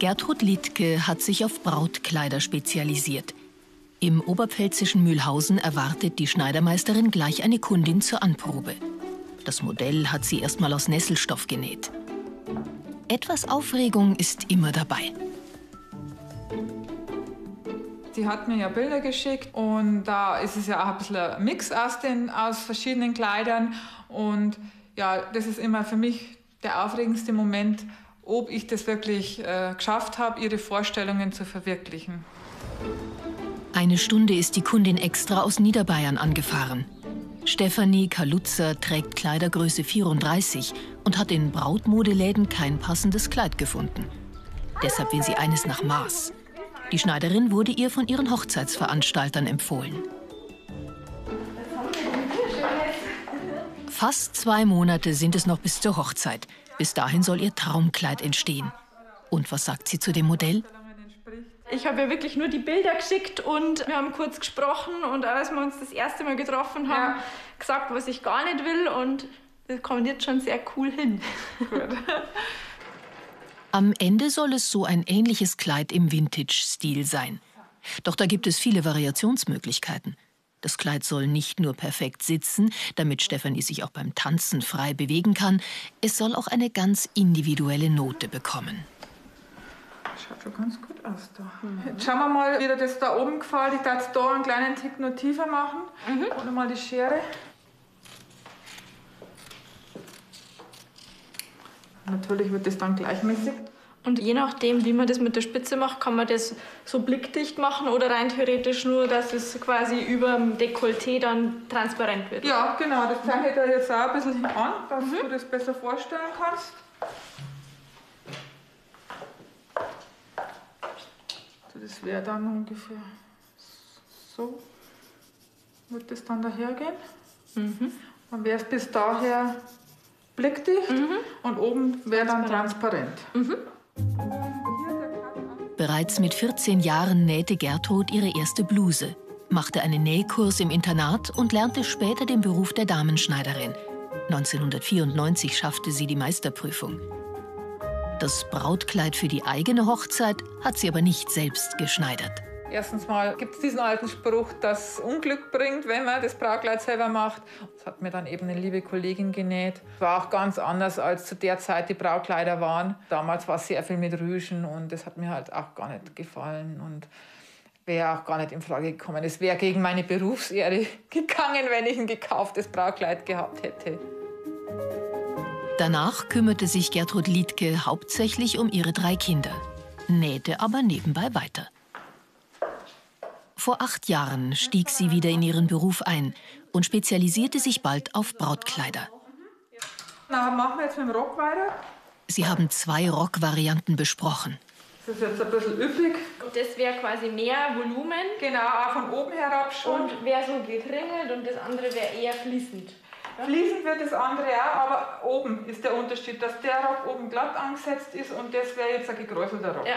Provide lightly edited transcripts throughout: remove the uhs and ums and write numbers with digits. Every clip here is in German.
Gertrud Liedtke hat sich auf Brautkleider spezialisiert. Im oberpfälzischen Mühlhausen erwartet die Schneidermeisterin gleich eine Kundin zur Anprobe. Das Modell hat sie erst mal aus Nesselstoff genäht. Etwas Aufregung ist immer dabei. Sie hat mir ja Bilder geschickt und da ist es ja auch ein bisschen ein Mix aus verschiedenen Kleidern. Und ja, das ist immer für mich der aufregendste Moment, ob ich das wirklich geschafft habe, ihre Vorstellungen zu verwirklichen. Eine Stunde ist die Kundin extra aus Niederbayern angefahren. Stefanie Kalutzer trägt Kleidergröße 34 und hat in Brautmodeläden kein passendes Kleid gefunden. Deshalb will sie eines nach Maß. Die Schneiderin wurde ihr von ihren Hochzeitsveranstaltern empfohlen. Fast 2 Monate sind es noch bis zur Hochzeit. Bis dahin soll ihr Traumkleid entstehen. Und was sagt sie zu dem Modell? Ich habe ja wirklich nur die Bilder geschickt und wir haben kurz gesprochen. Und als wir uns das erste Mal getroffen haben, gesagt, was ich gar nicht will. Und das kommt jetzt schon sehr cool hin. Gut. Am Ende soll es so ein ähnliches Kleid im Vintage-Stil sein. Doch da gibt es viele Variationsmöglichkeiten. Das Kleid soll nicht nur perfekt sitzen, damit Stefanie sich auch beim Tanzen frei bewegen kann. Es soll auch eine ganz individuelle Note bekommen. Schaut schon ganz gut aus da. Jetzt schauen wir mal, wie dir das da oben gefällt. Ich darf jetzt da einen kleinen Tick noch tiefer machen. Und mal die Schere. Natürlich wird das dann gleichmäßig. Und je nachdem, wie man das mit der Spitze macht, kann man das so blickdicht machen oder rein theoretisch nur, dass es quasi über dem Dekolleté dann transparent wird. Ja, genau. Das zeige ich dir jetzt auch ein bisschen an, dass du das besser vorstellen kannst. Das wäre dann ungefähr so. Wird das dann dahergehen. Dann wäre es bis daher blickdicht und oben wäre dann transparent. Bereits mit 14 Jahren nähte Gertrud ihre erste Bluse, machte einen Nähkurs im Internat und lernte später den Beruf der Damenschneiderin. 1994 schaffte sie die Meisterprüfung. Das Brautkleid für die eigene Hochzeit hat sie aber nicht selbst geschneidert. Erstens mal gibt es diesen alten Spruch, dass es Unglück bringt, wenn man das Brautkleid selber macht. Das hat mir dann eben eine liebe Kollegin genäht. War auch ganz anders, als zu der Zeit die Brautkleider waren. Damals war es sehr viel mit Rüschen und das hat mir halt auch gar nicht gefallen und wäre auch gar nicht in Frage gekommen. Es wäre gegen meine Berufsehre gegangen, wenn ich ein gekauftes Brautkleid gehabt hätte. Danach kümmerte sich Gertrud Liedtke hauptsächlich um ihre 3 Kinder, nähte aber nebenbei weiter. Vor 8 Jahren stieg sie wieder in ihren Beruf ein und spezialisierte sich bald auf Brautkleider. Na, machen wir jetzt mit dem Rock weiter. Sie haben 2 Rockvarianten besprochen. Das ist jetzt ein bisschen üppig. Das wäre quasi mehr Volumen. Genau, auch von oben herab schon. Und wäre so gekringelt und das andere wäre eher fließend. Ja. Fließend wird das andere auch, aber oben ist der Unterschied, dass der Rock oben glatt angesetzt ist und das wäre jetzt ein gekräuselter Rock. Ja.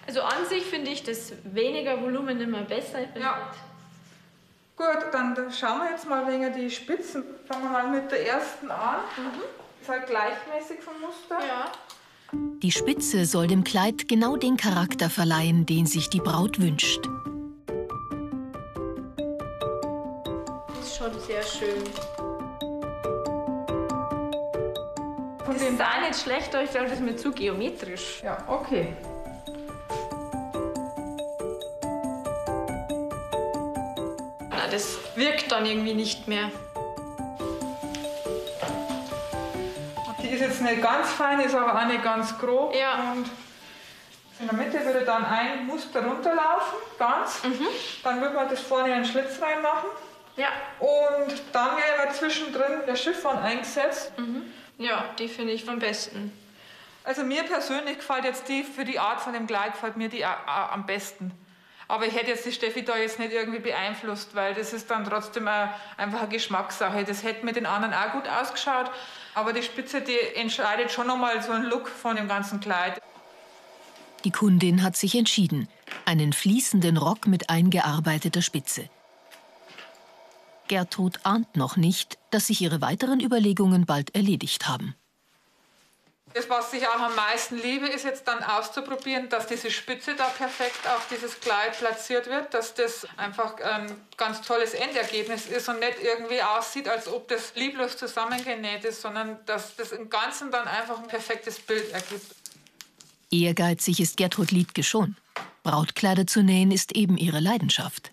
Also an sich finde ich das weniger Volumen immer besser. Ja. Gut, dann schauen wir jetzt mal wegen die Spitzen. Fangen wir mal mit der ersten an. Ist halt gleichmäßig vom Muster. Ja. Die Spitze soll dem Kleid genau den Charakter verleihen, den sich die Braut wünscht. Das ist schon sehr schön. Das ist auch nicht schlecht, aber ich glaube, das ist mir zu geometrisch. Ja, okay. Na, das wirkt dann irgendwie nicht mehr. Die ist jetzt nicht ganz fein, ist aber auch nicht ganz grob. Ja. Und in der Mitte würde dann ein Muster runterlaufen, ganz. Dann würde man das vorne in einen Schlitz reinmachen. Ja. Und dann wäre zwischendrin der Chiffon eingesetzt. Ja, die finde ich am besten. Also mir persönlich gefällt jetzt die, für die Art von dem Kleid gefällt mir die am besten. Aber ich hätte jetzt die Steffi da jetzt nicht irgendwie beeinflusst, weil das ist dann trotzdem einfach eine Geschmackssache. Das hätte mit den anderen auch gut ausgeschaut. Aber die Spitze, die entscheidet schon nochmal so einen Look von dem ganzen Kleid. Die Kundin hat sich entschieden. Einen fließenden Rock mit eingearbeiteter Spitze. Gertrud ahnt noch nicht, dass sich ihre weiteren Überlegungen bald erledigt haben. Das, was ich auch am meisten liebe, ist jetzt dann auszuprobieren, dass diese Spitze da perfekt auf dieses Kleid platziert wird, dass das einfach ein ganz tolles Endergebnis ist und nicht irgendwie aussieht, als ob das lieblos zusammengenäht ist, sondern dass das im Ganzen dann einfach ein perfektes Bild ergibt. Ehrgeizig ist Gertrud Liedtke schon. Brautkleider zu nähen ist eben ihre Leidenschaft.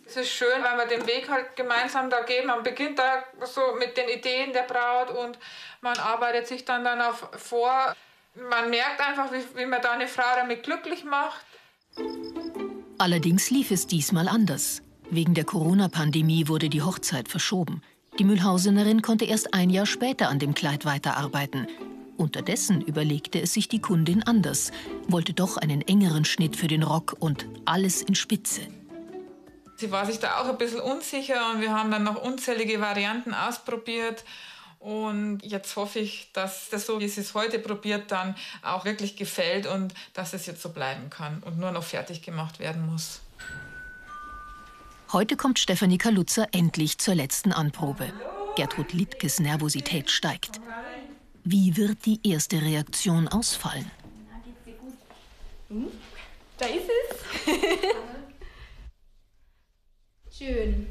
Es ist schön, weil wir den Weg halt gemeinsam da gehen. Man beginnt da so mit den Ideen der Braut und man arbeitet sich dann danach vor. Man merkt einfach, wie man da eine Frau damit glücklich macht. Allerdings lief es diesmal anders. Wegen der Corona-Pandemie wurde die Hochzeit verschoben. Die Mühlhausenerin konnte erst ein Jahr später an dem Kleid weiterarbeiten. Unterdessen überlegte es sich die Kundin anders, wollte doch einen engeren Schnitt für den Rock und alles in Spitze. Sie war sich da auch ein bisschen unsicher und wir haben dann noch unzählige Varianten ausprobiert. Und jetzt hoffe ich, dass das, so wie sie es heute probiert, dann auch wirklich gefällt und dass es jetzt so bleiben kann und nur noch fertig gemacht werden muss. Heute kommt Stefanie Kaluza endlich zur letzten Anprobe. Gertrud Liedtkes Nervosität steigt. Wie wird die erste Reaktion ausfallen? Da ist es. Schön.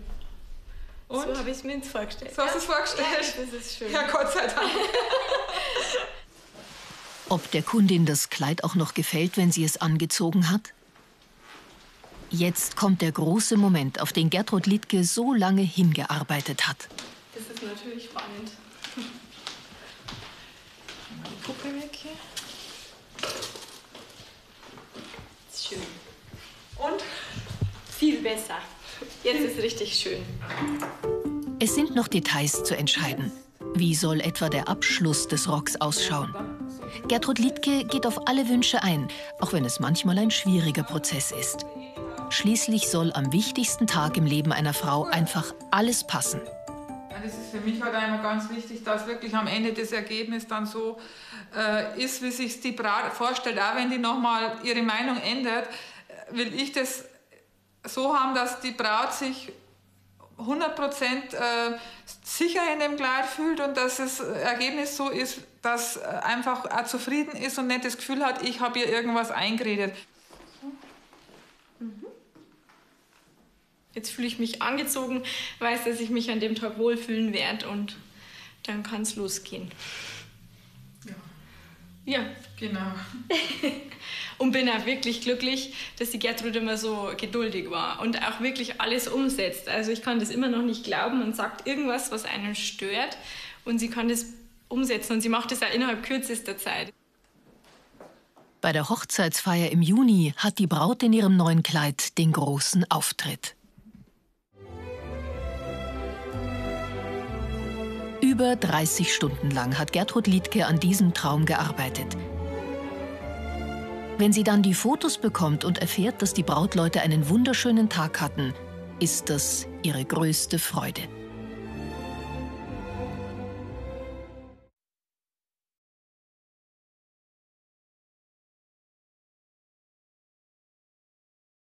Und? So habe ich es mir jetzt vorgestellt. So hast du es vorgestellt? Ja, das ist schön. Ja, Gott sei Dank. Ob der Kundin das Kleid auch noch gefällt, wenn sie es angezogen hat? Jetzt kommt der große Moment, auf den Gertrud Liedtke so lange hingearbeitet hat. Das ist natürlich spannend. Die Puppe weg hier. Das ist schön. Und? Viel besser. Jetzt ist richtig schön. Es sind noch Details zu entscheiden. Wie soll etwa der Abschluss des Rocks ausschauen? Gertrud Liedtke geht auf alle Wünsche ein, auch wenn es manchmal ein schwieriger Prozess ist. Schließlich soll am wichtigsten Tag im Leben einer Frau einfach alles passen. Das ist für mich halt einmal ganz wichtig, dass wirklich am Ende das Ergebnis dann so ist, wie sich die Braut vorstellt. Auch wenn die nochmal ihre Meinung ändert, will ich das so haben, dass die Braut sich 100% sicher in dem Kleid fühlt und dass das Ergebnis so ist, dass einfach auch zufrieden ist und nicht das Gefühl hat, ich habe ihr irgendwas eingeredet. Jetzt fühle ich mich angezogen, weiß, dass ich mich an dem Tag wohlfühlen werde und dann kann es losgehen. Ja. Genau. Und bin auch wirklich glücklich, dass die Gertrud immer so geduldig war und auch wirklich alles umsetzt. Also ich kann das immer noch nicht glauben und sagt irgendwas, was einen stört und sie kann das umsetzen und sie macht das auch innerhalb kürzester Zeit. Bei der Hochzeitsfeier im Juni hat die Braut in ihrem neuen Kleid den großen Auftritt. Über 30 Stunden lang hat Gertrud Liedtke an diesem Traum gearbeitet. Wenn sie dann die Fotos bekommt und erfährt, dass die Brautleute einen wunderschönen Tag hatten, ist das ihre größte Freude.